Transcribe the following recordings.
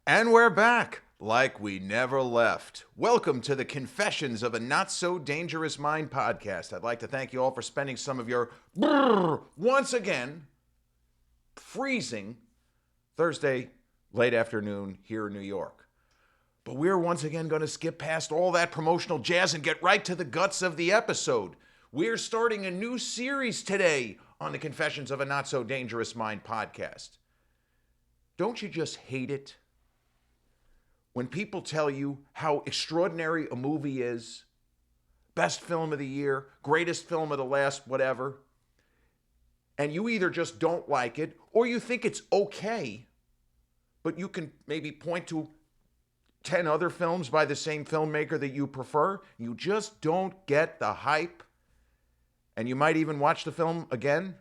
And we're back like we never left. Welcome to the Confessions of a Not So Dangerous Mind podcast. I'd like to thank you all for spending some of your once again freezing Thursday late afternoon here in New York. But we're once again going to skip past all that promotional jazz and get right to the guts of the episode. We're starting a new series today on the Confessions of a Not So Dangerous Mind podcast. Don't you just hate it when people tell you how extraordinary a movie is, best film of the year, greatest film of the last whatever, and you either just don't like it or you think it's okay, but you can maybe point to 10 other films by the same filmmaker that you prefer. You just don't get the hype, and you might even watch the film again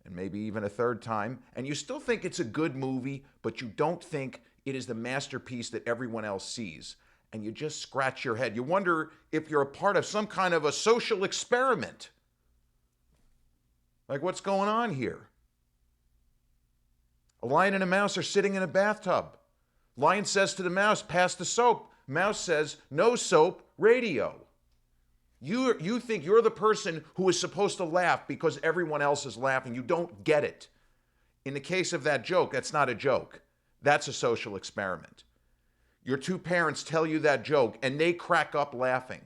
and maybe even a third time, and you still think it's a good movie, but you don't think it is the masterpiece that everyone else sees. And you just scratch your head. You wonder if you're a part of some kind of a social experiment. Like, what's going on here? A lion and a mouse are sitting in a bathtub. Lion says to the mouse, pass the soap. Mouse says, no soap, radio. You think you're the person who is supposed to laugh because everyone else is laughing. You don't get it. In the case of that joke, that's not a joke. That's a social experiment. Your two parents tell you that joke and they crack up laughing.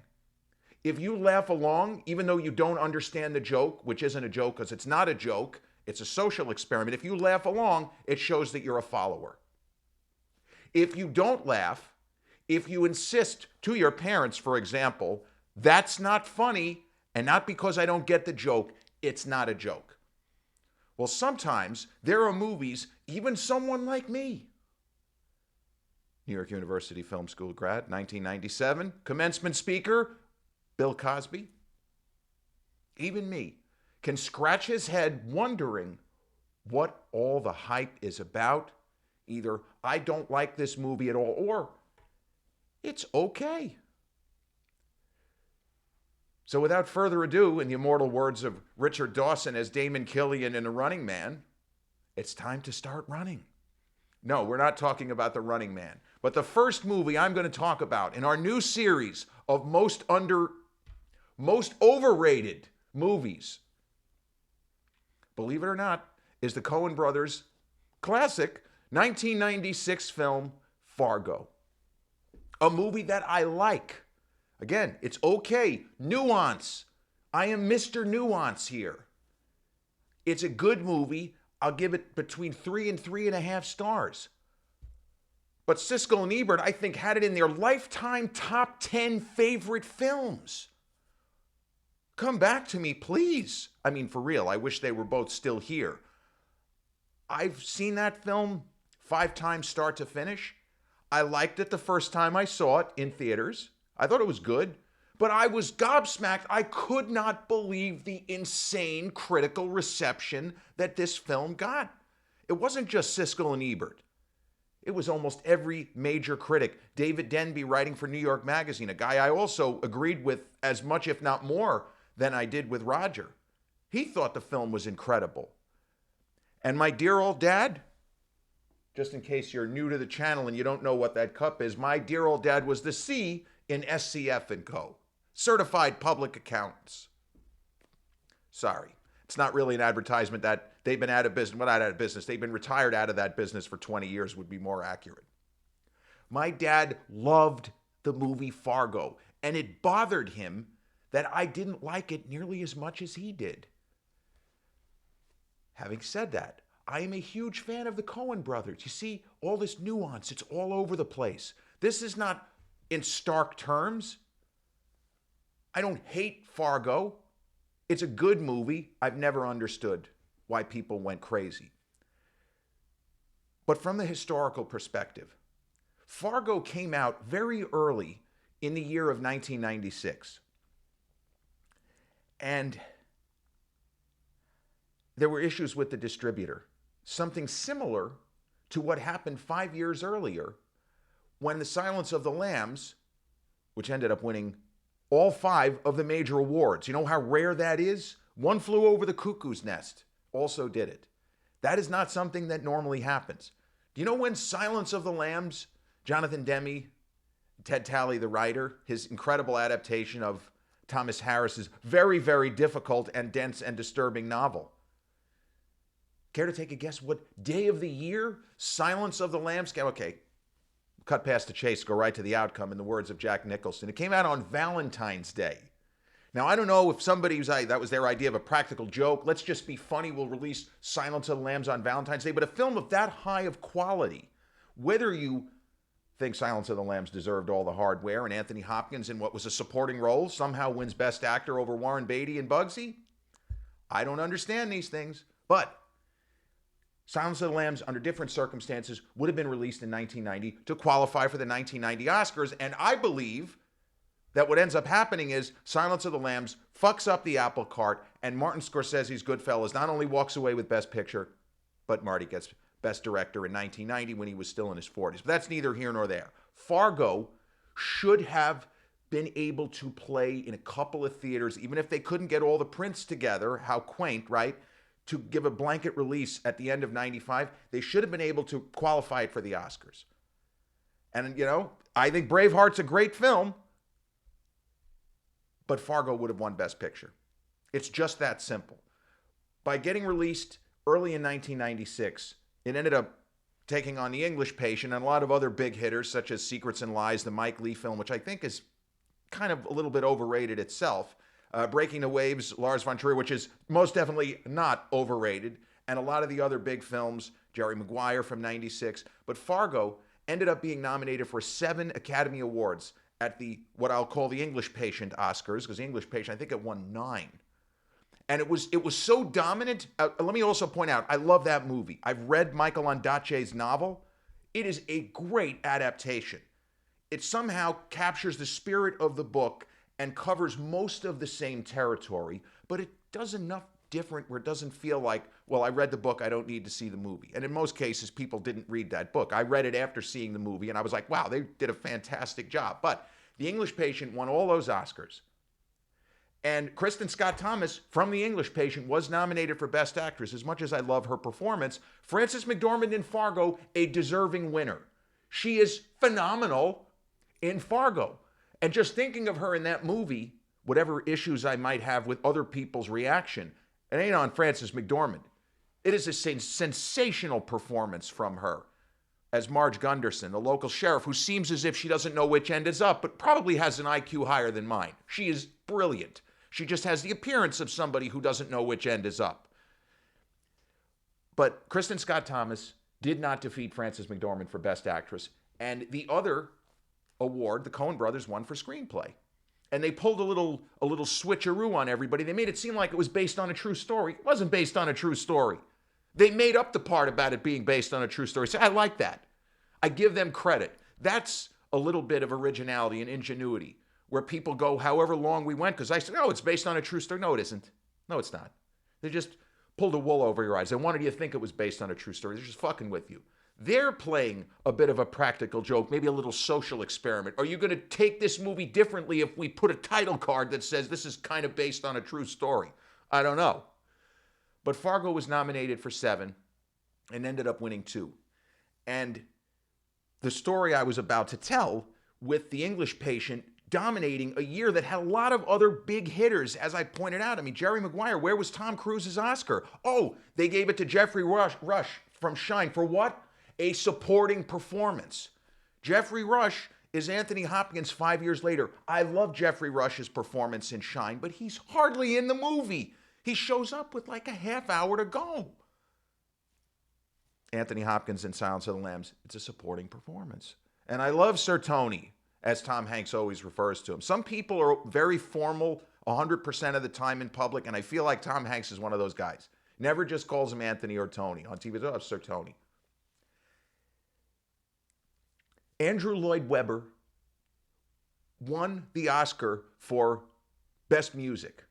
If you laugh along, even though you don't understand the joke, which isn't a joke because it's not a joke, it's a social experiment. If you laugh along, it shows that you're a follower. If you don't laugh, if you insist to your parents, for example, that's not funny, and not because I don't get the joke, it's not a joke. Well, sometimes there are movies, even someone like me, New York University Film School grad, 1997, commencement speaker, Bill Cosby, even me, can scratch his head wondering what all the hype is about. Either I don't like this movie at all, or it's okay. So without further ado, in the immortal words of Richard Dawson as Damon Killian in The Running Man, it's time to start running. No, we're not talking about The Running Man. But the first movie I'm going to talk about in our new series of most overrated movies, believe it or not, is the Coen brothers' classic 1996 film Fargo. A movie that I like. Again, it's okay. Nuance. I am Mr. Nuance here. It's a good movie. I'll give it between 3 and 3.5 stars. But Siskel and Ebert, I think, had it in their lifetime top 10 favorite films. Come back to me, please. I mean, for real, I wish they were both still here. I've seen that film 5 times start to finish. I liked it the first time I saw it in theaters. I thought it was good, but I was gobsmacked. I could not believe the insane critical reception that this film got. It wasn't just Siskel and Ebert. It was almost every major critic. David Denby, writing for New York Magazine, a guy I also agreed with as much, if not more, than I did with Roger. He thought the film was incredible. And my dear old dad, just in case you're new to the channel and you don't know what that cup is, my dear old dad was the C in SCF & Co. Certified Public Accountants. Sorry. It's not really an advertisement that they've been out of business. Well, not out of business. They've been retired out of that business for 20 years would be more accurate. My dad loved the movie Fargo, and it bothered him that I didn't like it nearly as much as he did. Having said that, I am a huge fan of the Coen brothers. You see, all this nuance, it's all over the place. This is not in stark terms. I don't hate Fargo. It's a good movie. I've never understood why people went crazy. But from the historical perspective, Fargo came out very early in the year of 1996. And there were issues with the distributor. Something similar to what happened 5 years earlier when The Silence of the Lambs, which ended up winning all 5 of the major awards. You know how rare that is? One Flew Over the Cuckoo's Nest also did it. That is not something that normally happens. Do you know when Silence of the Lambs Jonathan Demme, Ted Talley, the writer, his incredible adaptation of Thomas Harris's very, very difficult and dense and disturbing novel. Care to take a guess what day of the year Silence of the Lambs came? Okay, cut past the chase, go right to the outcome in the words of Jack Nicholson. It came out on Valentine's Day. Now, I don't know if somebody was like, that was their idea of a practical joke. Let's just be funny. We'll release Silence of the Lambs on Valentine's Day. But a film of that high of quality, whether you think Silence of the Lambs deserved all the hardware and Anthony Hopkins in what was a supporting role somehow wins Best Actor over Warren Beatty and Bugsy, I don't understand these things. But Silence of the Lambs, under different circumstances, would have been released in 1990 to qualify for the 1990 Oscars. And I believe that what ends up happening is Silence of the Lambs fucks up the apple cart, and Martin Scorsese's Goodfellas not only walks away with Best Picture, but Marty gets Best Director in 1990 when he was still in his 40s. But that's neither here nor there. Fargo should have been able to play in a couple of theaters, even if they couldn't get all the prints together. How quaint, right? To give a blanket release at the end of 95, they should have been able to qualify it for the Oscars. And, you know, I think Braveheart's a great film, but Fargo would have won Best Picture. It's just that simple. By getting released early in 1996, it ended up taking on The English Patient and a lot of other big hitters, such as Secrets and Lies, the Mike Leigh film, which I think is kind of a little bit overrated itself. Breaking the Waves, Lars von Trier, which is most definitely not overrated, and a lot of the other big films, Jerry Maguire from 96. But Fargo ended up being nominated for 7 Academy Awards at the, what I'll call the English Patient Oscars, because the English Patient, I think it won 9. And it was so dominant. Let me also point out, I love that movie. I've read Michael Ondaatje's novel. It is a great adaptation. It somehow captures the spirit of the book and covers most of the same territory, but it does enough different where it doesn't feel like, well, I read the book, I don't need to see the movie. And in most cases, people didn't read that book. I read it after seeing the movie, and I was like, wow, they did a fantastic job. But The English Patient won all those Oscars. And Kristen Scott Thomas from The English Patient was nominated for Best Actress. As much as I love her performance, Frances McDormand in Fargo, a deserving winner. She is phenomenal in Fargo. And just thinking of her in that movie, whatever issues I might have with other people's reaction, it ain't on Frances McDormand. It is a sensational performance from her as Marge Gunderson, the local sheriff, who seems as if she doesn't know which end is up, but probably has an IQ higher than mine. She is brilliant. She just has the appearance of somebody who doesn't know which end is up. But Kristen Scott Thomas did not defeat Frances McDormand for Best Actress. And the other award, the Coen brothers won for screenplay. And they pulled a little switcheroo on everybody. They made it seem like it was based on a true story. It wasn't based on a true story. They made up the part about it being based on a true story. So I like that. I give them credit. That's a little bit of originality and ingenuity where people go however long we went, because I said, oh, it's based on a true story. No, it isn't. No, it's not. They just pulled a wool over your eyes. They wanted you to think it was based on a true story. They're just fucking with you. They're playing a bit of a practical joke, maybe a little social experiment. Are you going to take this movie differently if we put a title card that says this is kind of based on a true story? I don't know. But Fargo was nominated for 7 and ended up winning 2. And the story I was about to tell, with The English Patient dominating a year that had a lot of other big hitters, as I pointed out. I mean, Jerry Maguire, where was Tom Cruise's Oscar? Oh, they gave it to Jeffrey Rush from Shine. For what? A supporting performance. Jeffrey Rush is Anthony Hopkins 5 years later. I love Jeffrey Rush's performance in Shine, but he's hardly in the movie. He shows up with like a half hour to go. Anthony Hopkins in Silence of the Lambs, it's a supporting performance. And I love Sir Tony, as Tom Hanks always refers to him. Some people are very formal 100% of the time in public, and I feel like Tom Hanks is one of those guys. Never just calls him Anthony or Tony. On TV, oh, Sir Tony. Andrew Lloyd Webber won the Oscar for Best Music.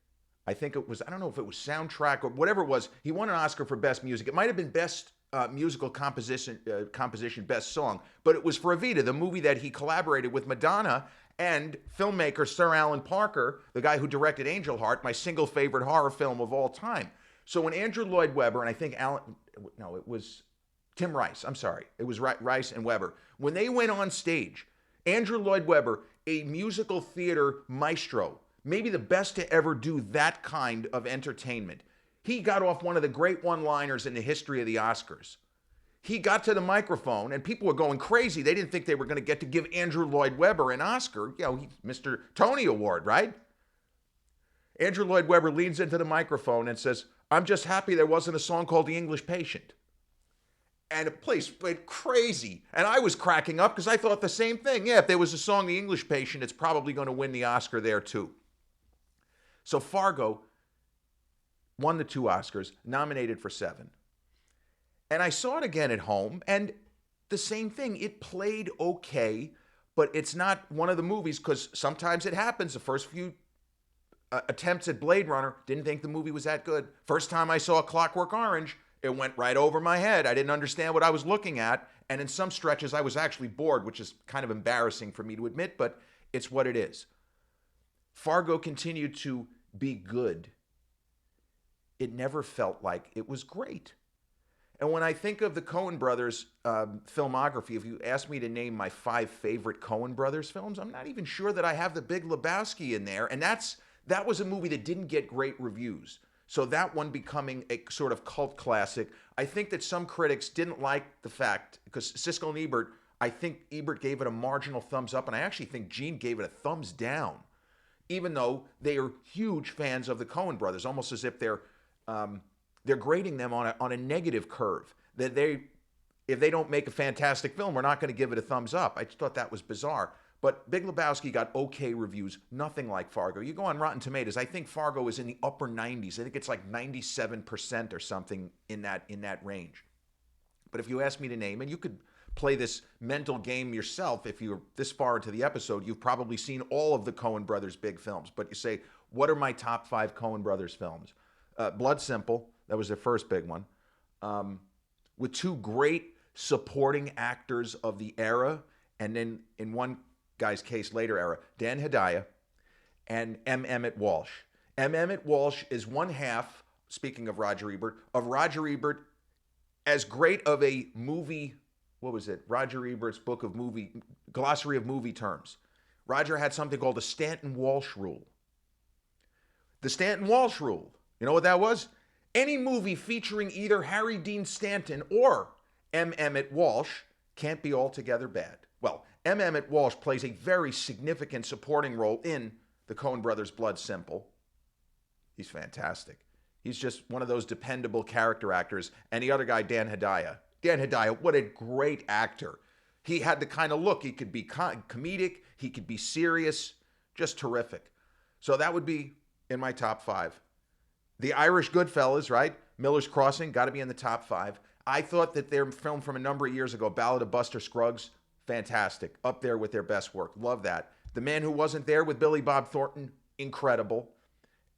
I think it was, I don't know if it was soundtrack or whatever it was. He won an Oscar for Best Music. It might have been Best Musical Composition, Best Song, but it was for Evita, the movie that he collaborated with Madonna and filmmaker Sir Alan Parker, the guy who directed Angel Heart, my single favorite horror film of all time. So when Andrew Lloyd Webber, and I think it was Tim Rice, I'm sorry. It was Rice and Weber. When they went on stage, Andrew Lloyd Webber, a musical theater maestro, maybe the best to ever do that kind of entertainment. He got off one of the great one-liners in the history of the Oscars. He got to the microphone and people were going crazy. They didn't think they were going to get to give Andrew Lloyd Webber an Oscar. You know, Mr. Tony Award, right? Andrew Lloyd Webber leans into the microphone and says, "I'm just happy there wasn't a song called The English Patient." And the place went crazy. And I was cracking up because I thought the same thing. Yeah, if there was a song, The English Patient, it's probably going to win the Oscar there too. So Fargo won the 2 Oscars, nominated for 7. And I saw it again at home, and the same thing. It played okay, but it's not one of the movies, because sometimes it happens. The first few attempts at Blade Runner, didn't think the movie was that good. First time I saw Clockwork Orange, it went right over my head. I didn't understand what I was looking at, and in some stretches I was actually bored, which is kind of embarrassing for me to admit, but it's what it is. Fargo continued to be good. It never felt like it was great. And when I think of the Coen brothers filmography, if you ask me to name my 5 favorite Coen brothers films, I'm not even sure that I have The Big Lebowski in there. And that was a movie that didn't get great reviews. So that one becoming a sort of cult classic. I think that some critics didn't like the fact, because Siskel and Ebert, I think Ebert gave it a marginal thumbs up, and I actually think Gene gave it a thumbs down, even though they are huge fans of the Coen brothers, almost as if they're grading them on a negative curve. That if they don't make a fantastic film, we're not going to give it a thumbs up. I just thought that was bizarre. But Big Lebowski got okay reviews, nothing like Fargo. You go on Rotten Tomatoes, I think Fargo is in the upper 90s. I think it's like 97% or something in that range. But if you ask me to name, and you could play this mental game yourself, if you're this far into the episode, you've probably seen all of the Coen brothers' big films. But you say, what are my top 5 Coen brothers films? Blood Simple, that was their first big one, with 2 great supporting actors of the era, and then in one guy's case, later era, Dan Hedaya and M. Emmett Walsh. M. Emmett Walsh is one half, speaking of Roger Ebert, as great of a movie, what was it? Roger Ebert's book of glossary of movie terms. Roger had something called the Stanton Walsh rule. The Stanton Walsh rule. You know what that was? Any movie featuring either Harry Dean Stanton or M. Emmett Walsh can't be altogether bad. Well, M. Emmett Walsh plays a very significant supporting role in the Coen brothers' Blood Simple. He's fantastic. He's just one of those dependable character actors. And the other guy, Dan Hedaya. Dan Hedaya, what a great actor. He had the kind of look. He could be comedic. He could be serious. Just terrific. So that would be in my top 5. The Irish Goodfellas, right? Miller's Crossing, got to be in the top 5. I thought that their film from a number of years ago, Ballad of Buster Scruggs, fantastic. Up there with their best work. Love that. The Man Who Wasn't There with Billy Bob Thornton, incredible.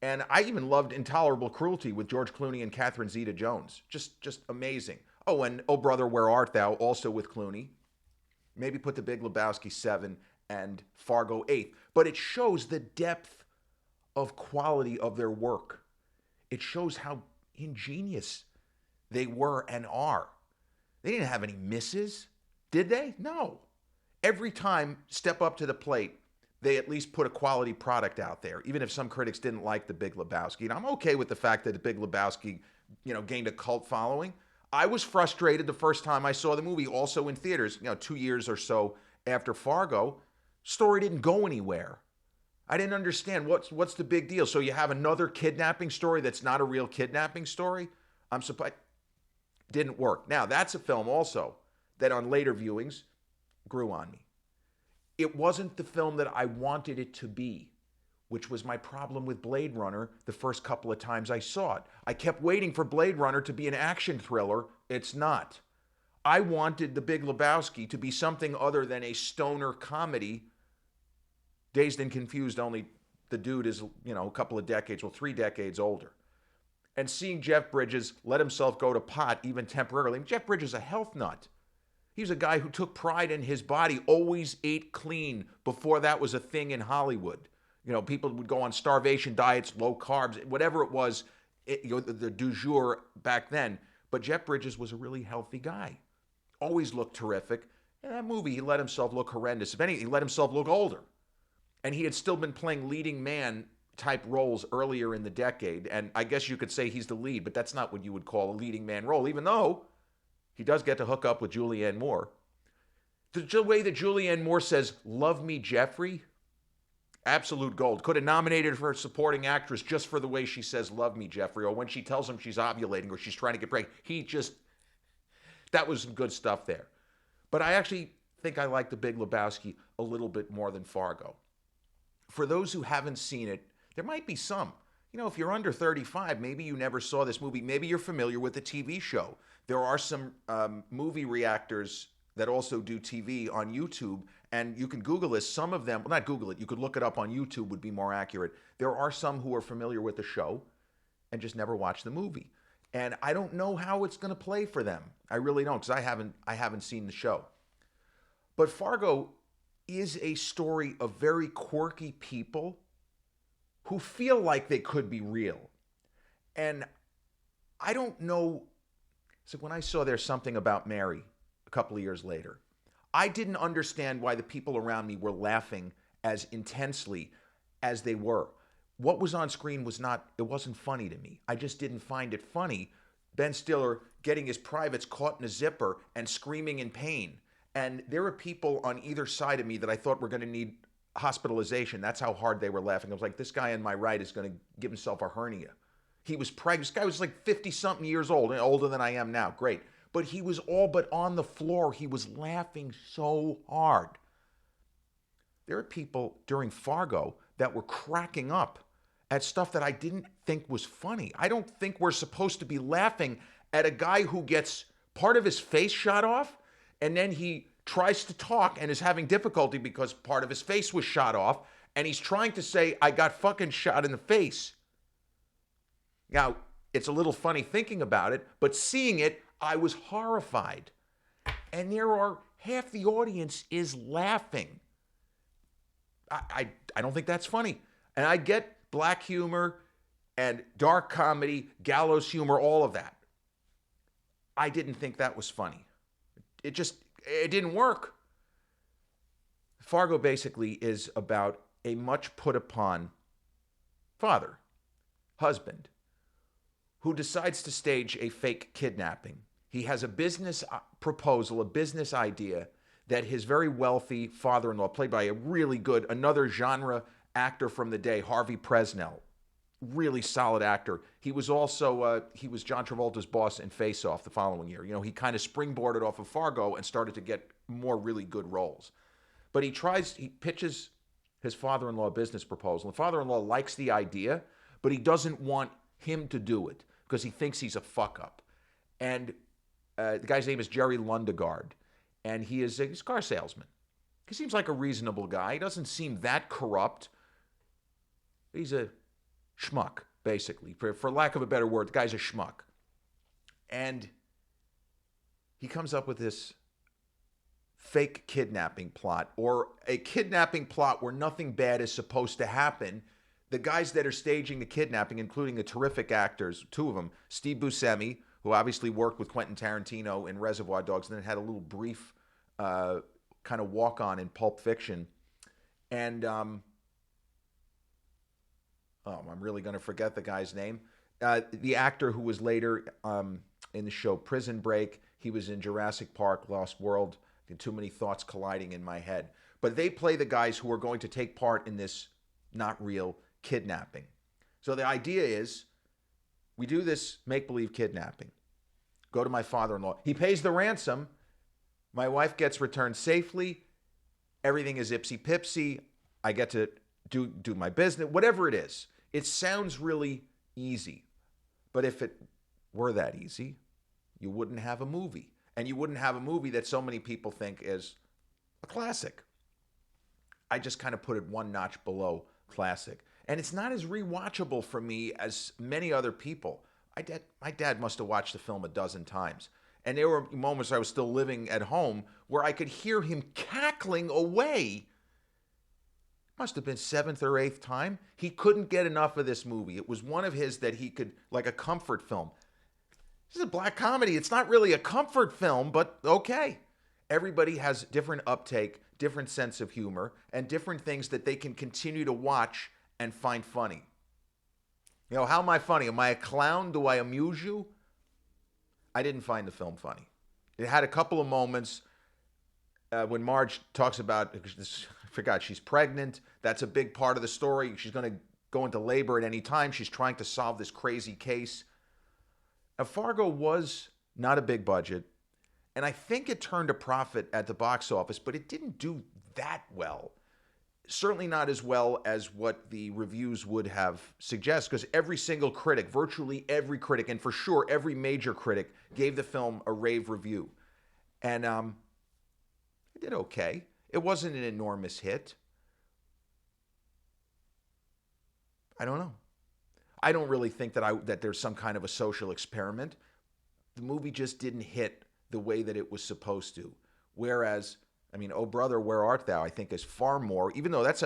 And I even loved Intolerable Cruelty with George Clooney and Catherine Zeta-Jones. Just amazing. Oh, and Oh Brother, Where Art Thou, also with Clooney. Maybe put The Big Lebowski 7 and Fargo 8. But it shows the depth of quality of their work. It shows how ingenious they were and are. They didn't have any misses, did they? No. Every time, step up to the plate, they at least put a quality product out there, even if some critics didn't like The Big Lebowski. And I'm okay with the fact that The Big Lebowski, gained a cult following. I was frustrated the first time I saw the movie, also in theaters, 2 years or so after Fargo. Story didn't go anywhere. I didn't understand what's the big deal. So you have another kidnapping story that's not a real kidnapping story? I'm surprised. Didn't work. Now, that's a film also that on later viewings grew on me. It wasn't the film that I wanted it to be, which was my problem with Blade Runner the first couple of times I saw it. I kept waiting for Blade Runner to be an action thriller. It's not. I wanted The Big Lebowski to be something other than a stoner comedy. Dazed and Confused, only the dude is, a couple of decades, 3 decades older. And seeing Jeff Bridges let himself go to pot even temporarily. Jeff Bridges is a health nut. He's a guy who took pride in his body, always ate clean before that was a thing in Hollywood. People would go on starvation diets, low carbs, whatever it was, the du jour back then. But Jeff Bridges was a really healthy guy. always looked terrific. In that movie, he let himself look horrendous. If anything, he let himself look older. And he had still been playing leading man type roles earlier in the decade. And I guess you could say he's the lead, but that's not what you would call a leading man role, even though he does get to hook up with Julianne Moore. The way that Julianne Moore says, "Love me, Jeffrey," absolute gold. Could have nominated her for supporting actress just for the way she says, "Love me, Jeffrey," or when she tells him she's ovulating or she's trying to get pregnant. That was some good stuff there. But I actually think I like The Big Lebowski a little bit more than Fargo. For those who haven't seen it, there might be some. If you're under 35, maybe you never saw this movie. Maybe you're familiar with the TV show. There are some movie reactors that also do TV on YouTube, and you can Google this. Some of them, well, not Google it, you could look it up on YouTube would be more accurate. There are some who are familiar with the show and just never watched the movie. And I don't know how it's going to play for them. I really don't, because I haven't seen the show. But Fargo is a story of very quirky people who feel like they could be real. And I don't know. So when I saw There's Something About Mary a couple of years later, I didn't understand why the people around me were laughing as intensely as they were. What was on screen it wasn't funny to me. I just didn't find it funny. Ben Stiller getting his privates caught in a zipper and screaming in pain. And there were people on either side of me that I thought were going to need hospitalization. That's how hard they were laughing. I was like, this guy on my right is going to give himself a hernia. He was pregnant. This guy was like 50-something years old, older than I am now. Great. But he was all but on the floor. He was laughing so hard. There are people during Fargo that were cracking up at stuff that I didn't think was funny. I don't think we're supposed to be laughing at a guy who gets part of his face shot off, and then he tries to talk and is having difficulty because part of his face was shot off, and he's trying to say, "I got fucking shot in the face." Now, it's a little funny thinking about it, but seeing it, I was horrified. And half the audience is laughing. I don't think that's funny. And I get black humor and dark comedy, gallows humor, all of that. I didn't think that was funny. It didn't work. Fargo basically is about a much put upon father, husband, who decides to stage a fake kidnapping. He has a business proposal, a business idea that his very wealthy father-in-law, played by a really good, another genre actor from the day, Harvey Presnell, really solid actor. He was also, he was John Travolta's boss in Face Off the following year. He kind of springboarded off of Fargo and started to get more really good roles. But he pitches his father-in-law a business proposal. The father-in-law likes the idea, but he doesn't want him to do it because he thinks he's a fuck-up. And the guy's name is Jerry Lundegaard, and he's a car salesman. He seems like a reasonable guy. He doesn't seem that corrupt. He's a schmuck, basically. For lack of a better word, the guy's a schmuck. And he comes up with this fake kidnapping plot, or a kidnapping plot where nothing bad is supposed to happen. The guys that are staging the kidnapping, including the terrific actors, two of them, Steve Buscemi, who obviously worked with Quentin Tarantino in Reservoir Dogs and then had a little brief kind of walk-on in Pulp Fiction. And, I'm really going to forget the guy's name. The actor who was later in the show Prison Break, he was in Jurassic Park, Lost World, too many thoughts colliding in my head. But they play the guys who are going to take part in this not real kidnapping. So the idea is, we do this make-believe kidnapping. Go to my father-in-law. He pays the ransom. My wife gets returned safely. Everything is ipsy-pipsy. I get to do my business, whatever it is. It sounds really easy. But if it were that easy, you wouldn't have a movie. And you wouldn't have a movie that so many people think is a classic. I just kind of put it one notch below classic. And it's not as rewatchable for me as many other people. My dad must have watched the film a dozen times. And there were moments I was still living at home where I could hear him cackling away. Must have been 7th or 8th time. He couldn't get enough of this movie. It was one of his that he could, like a comfort film. This is a black comedy. It's not really a comfort film, but okay. Everybody has different uptake, different sense of humor, and different things that they can continue to watch and find funny. You know, how am I funny? Am I a clown? Do I amuse you? I didn't find the film funny. It had a couple of moments when Marge talks about, I forgot, she's pregnant. That's a big part of the story. She's going to go into labor at any time. She's trying to solve this crazy case. Now, Fargo was not a big budget, and I think it turned a profit at the box office, but it didn't do that well. Certainly not as well as what the reviews would have suggest, because every single critic, virtually every critic, and for sure every major critic, gave the film a rave review. And it did okay. It wasn't an enormous hit. I don't know. I don't really think that there's some kind of a social experiment. The movie just didn't hit the way that it was supposed to. Whereas, I mean, Oh Brother, Where Art Thou, I think is far more, even though that's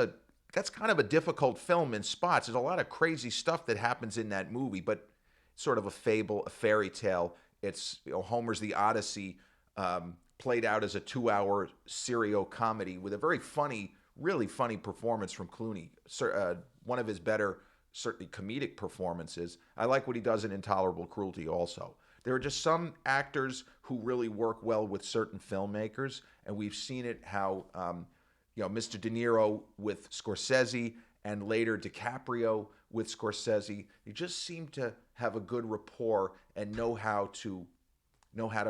kind of a difficult film in spots. There's a lot of crazy stuff that happens in that movie, but it's sort of a fable, a fairy tale. It's, you know, Homer's The Odyssey played out as a 2-hour serio comedy with a very funny, really funny performance from Clooney. One of his better, certainly comedic performances. I like what he does in Intolerable Cruelty also. There are just some actors who really work well with certain filmmakers, and we've seen it how, Mr. De Niro with Scorsese and later DiCaprio with Scorsese. They just seem to have a good rapport and know how to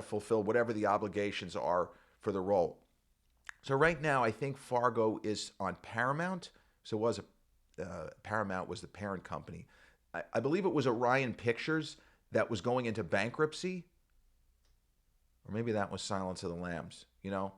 fulfill whatever the obligations are for the role. So right now, I think Fargo is on Paramount. So it was Paramount was the parent company. I believe it was Orion Pictures that was going into bankruptcy, or maybe that was Silence of the Lambs. You know,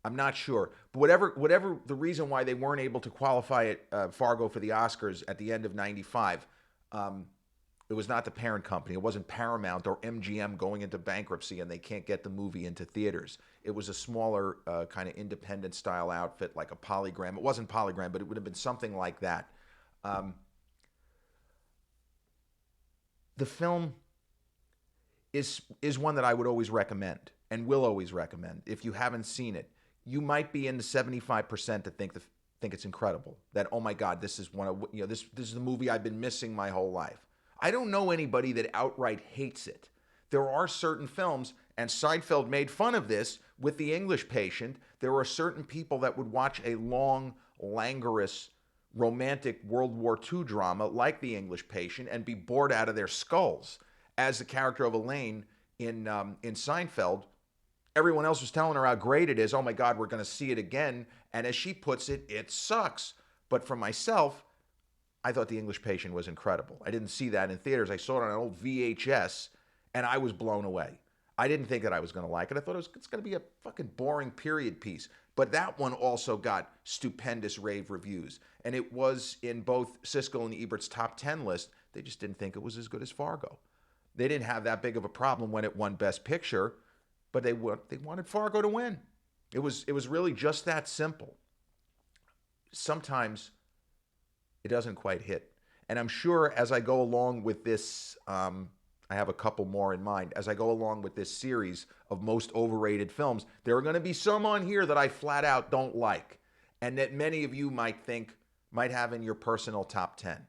I'm not sure. But whatever the reason why they weren't able to qualify Fargo for the Oscars at the end of '95, it was not the parent company. It wasn't Paramount or MGM going into bankruptcy and they can't get the movie into theaters. It was a smaller kind of independent style outfit like a Polygram. It wasn't Polygram, but it would have been something like that. The film is one that I would always recommend and will always recommend. If you haven't seen it, you might be in the 75% that think it's incredible. That, oh my God, this is this is the movie I've been missing my whole life. I don't know anybody that outright hates it. There are certain films, and Seinfeld made fun of this with The English Patient. There are certain people that would watch a long, languorous, romantic World War II drama like The English Patient and be bored out of their skulls. As the character of Elaine in Seinfeld, everyone else was telling her how great it is. Oh my God, we're going to see it again. And as she puts it, it sucks. But for myself, I thought The English Patient was incredible. I didn't see that in theaters. I saw it on an old VHS, and I was blown away. I didn't think that I was going to like it. I thought it's going to be a fucking boring period piece. But that one also got stupendous rave reviews. And it was in both Siskel and Ebert's top 10 list. They just didn't think it was as good as Fargo. They didn't have that big of a problem when it won Best Picture, but they wanted Fargo to win. It was really just that simple. Sometimes it doesn't quite hit. And I'm sure as I go along with this, I have a couple more in mind. As I go along with this series of most overrated films, there are going to be some on here that I flat out don't like, and that many of you might have in your personal top 10.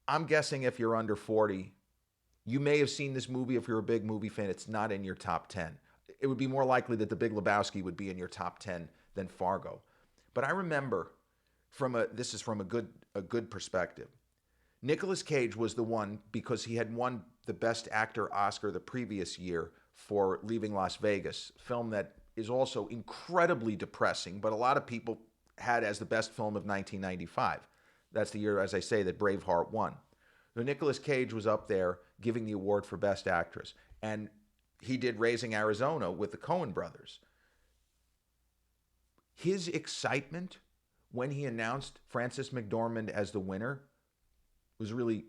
I'm guessing if you're under 40, you may have seen this movie. If you're a big movie fan, it's not in your top 10. It would be more likely that The Big Lebowski would be in your top 10 than Fargo. But I remember this is from a good perspective. Nicolas Cage was the one, because he had won the Best Actor Oscar the previous year for Leaving Las Vegas, a film that is also incredibly depressing, but a lot of people had as the best film of 1995. That's the year, as I say, that Braveheart won. So Nicolas Cage was up there giving the award for Best Actress, and he did Raising Arizona with the Coen brothers. His excitement when he announced Frances McDormand as the winner was really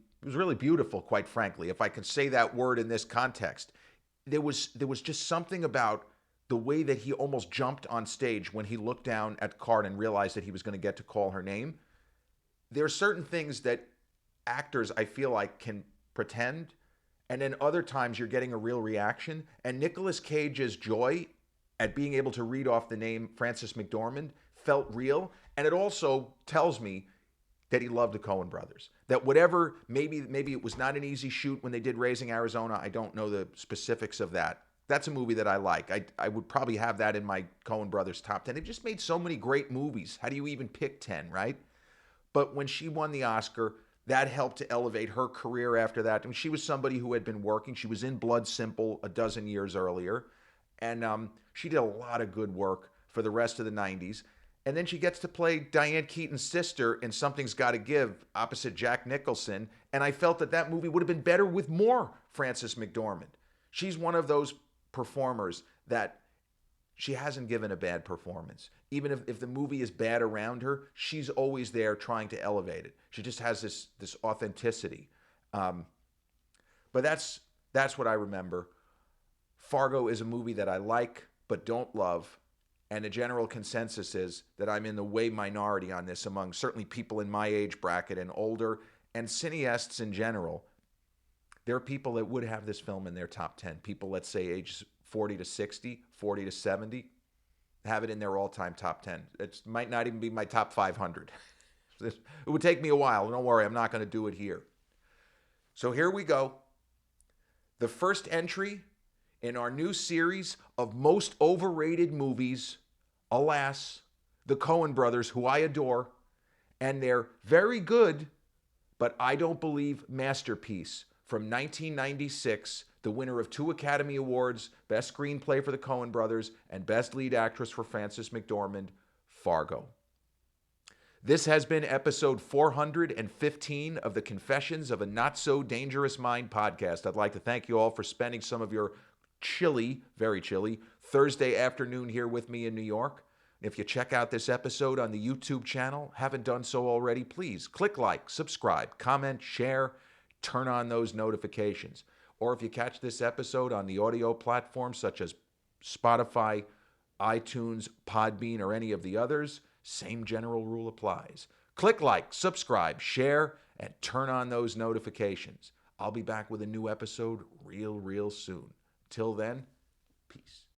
beautiful, quite frankly, if I could say that word in this context. There was just something about the way that he almost jumped on stage when he looked down at the card and realized that he was going to get to call her name. There are certain things that actors, I feel like, can pretend And then other times you're getting a real reaction. And Nicolas Cage's joy at being able to read off the name Frances McDormand felt real. And it also tells me that he loved the Coen brothers. That whatever, maybe it was not an easy shoot when they did Raising Arizona. I don't know the specifics of that. That's a movie that I like. I would probably have that in my Coen brothers top 10. They've just made so many great movies. How do you even pick 10, right? But when she won the Oscar, that helped to elevate her career after that. I mean, she was somebody who had been working. She was in Blood Simple a dozen years earlier. And she did a lot of good work for the rest of the 90s. And then she gets to play Diane Keaton's sister in Something's Gotta Give opposite Jack Nicholson. And I felt that that movie would have been better with more Frances McDormand. She's one of those performers that she hasn't given a bad performance. Even if the movie is bad around her, she's always there trying to elevate it. She just has this authenticity. But that's what I remember. Fargo is a movie that I like but don't love. And the general consensus is that I'm in the way minority on this among certainly people in my age bracket and older, and cineasts in general. There are people that would have this film in their top 10. People, let's say, ages 40 to 60, 40 to 70, have it in their all-time top 10. It might not even be my top 500. It would take me a while. Don't worry, I'm not going to do it here. So here we go. The first entry in our new series of most overrated movies, alas, the Coen brothers, who I adore, and their very good, but I don't believe masterpiece from 1996, the winner of 2 Academy Awards, Best Screenplay for the Coen brothers and Best Lead Actress for Frances McDormand, Fargo. This has been episode 415 of the Confessions of a Not So Dangerous Mind podcast. I'd like to thank you all for spending some of your chilly, very chilly, Thursday afternoon here with me in New York. If you check out this episode on the YouTube channel, haven't done so already, please click like, subscribe, comment, share, turn on those notifications. Or if you catch this episode on the audio platforms such as Spotify, iTunes, Podbean, or any of the others, same general rule applies. Click like, subscribe, share, and turn on those notifications. I'll be back with a new episode real soon. Till then, peace.